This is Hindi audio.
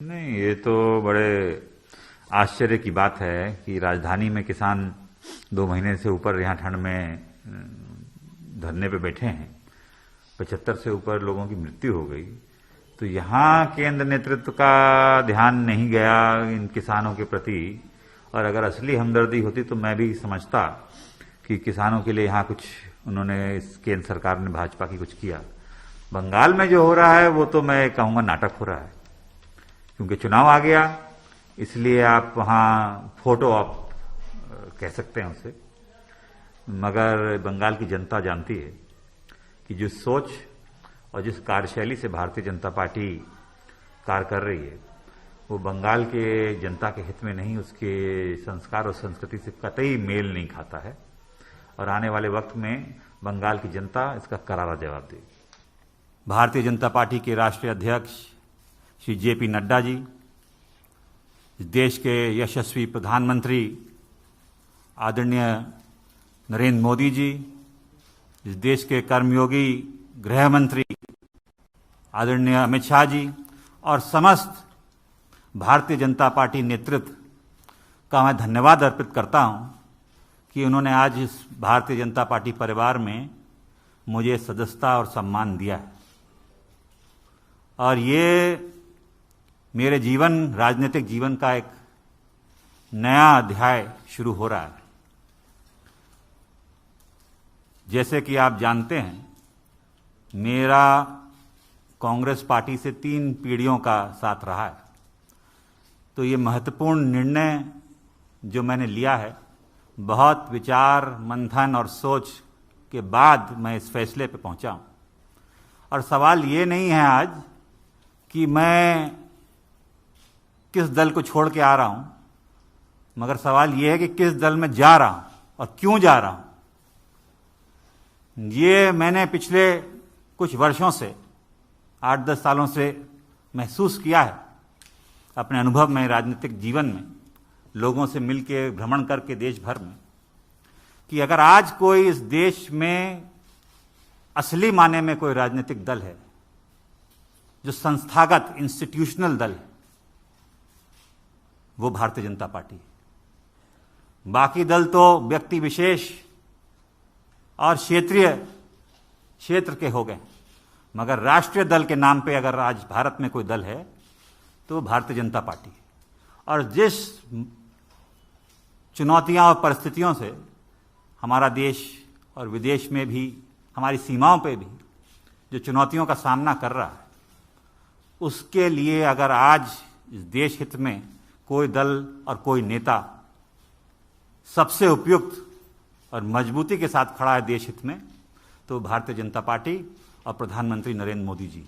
नहीं, ये तो बड़े आश्चर्य की बात है कि राजधानी में किसान 2 महीने से ऊपर यहाँ ठंड में धरने पे बैठे हैं। 75 से ऊपर लोगों की मृत्यु हो गई। तो यहाँ केंद्र नेतृत्व का ध्यान नहीं गया इन किसानों के प्रति। और अगर असली हमदर्दी होती तो मैं भी समझता कि किसानों के लिए यहाँ कुछ उन्होंने, इस केंद्र सरकार ने, भाजपा की कुछ किया। बंगाल में जो हो रहा है वो तो मैं कहूँगा नाटक हो रहा है, क्योंकि चुनाव आ गया, इसलिए आप वहाँ फोटो आप कह सकते हैं उसे। मगर बंगाल की जनता जानती है कि जिस सोच और जिस कार्यशैली से भारतीय जनता पार्टी कार्य कर रही है वो बंगाल के जनता के हित में नहीं, उसके संस्कार और संस्कृति से कतई मेल नहीं खाता है। और आने वाले वक्त में बंगाल की जनता इसका करारा जवाब देगी। भारतीय जनता पार्टी के राष्ट्रीय अध्यक्ष श्री जेपी नड्डा जी, इस देश के यशस्वी प्रधानमंत्री आदरणीय नरेंद्र मोदी जी, इस देश के कर्मयोगी गृह मंत्री आदरणीय अमित शाह जी और समस्त भारतीय जनता पार्टी नेतृत्व का मैं धन्यवाद अर्पित करता हूं कि उन्होंने आज इस भारतीय जनता पार्टी परिवार में मुझे सदस्यता और सम्मान दिया है। और ये मेरे राजनीतिक जीवन का एक नया अध्याय शुरू हो रहा है। जैसे कि आप जानते हैं, मेरा कांग्रेस पार्टी से 3 पीढ़ियों का साथ रहा है। तो ये महत्वपूर्ण निर्णय जो मैंने लिया है, बहुत विचार मंथन और सोच के बाद मैं इस फैसले पे पहुंचा हूं। और सवाल ये नहीं है आज कि मैं किस दल को छोड़ के आ रहा हूं, मगर सवाल यह है कि किस दल में जा रहा हूं और क्यों जा रहा हूं। ये मैंने पिछले कुछ वर्षों से, 8-10 सालों से महसूस किया है अपने अनुभव में, राजनीतिक जीवन में, लोगों से मिलकर भ्रमण करके देश भर में, कि अगर आज कोई इस देश में असली माने में कोई राजनीतिक दल है जो संस्थागत इंस्टीट्यूशनल दल है, वो भारतीय जनता पार्टी है। बाकी दल तो व्यक्ति विशेष और क्षेत्र के हो गए, मगर राष्ट्रीय दल के नाम पे अगर आज भारत में कोई दल है तो भारतीय जनता पार्टी है। और जिस चुनौतियां और परिस्थितियों से हमारा देश और विदेश में भी, हमारी सीमाओं पे भी जो चुनौतियों का सामना कर रहा है, उसके लिए अगर आज इस देश हित में कोई दल और कोई नेता सबसे उपयुक्त और मजबूती के साथ खड़ा है देश हित में, तो भारतीय जनता पार्टी और प्रधानमंत्री नरेंद्र मोदी जी।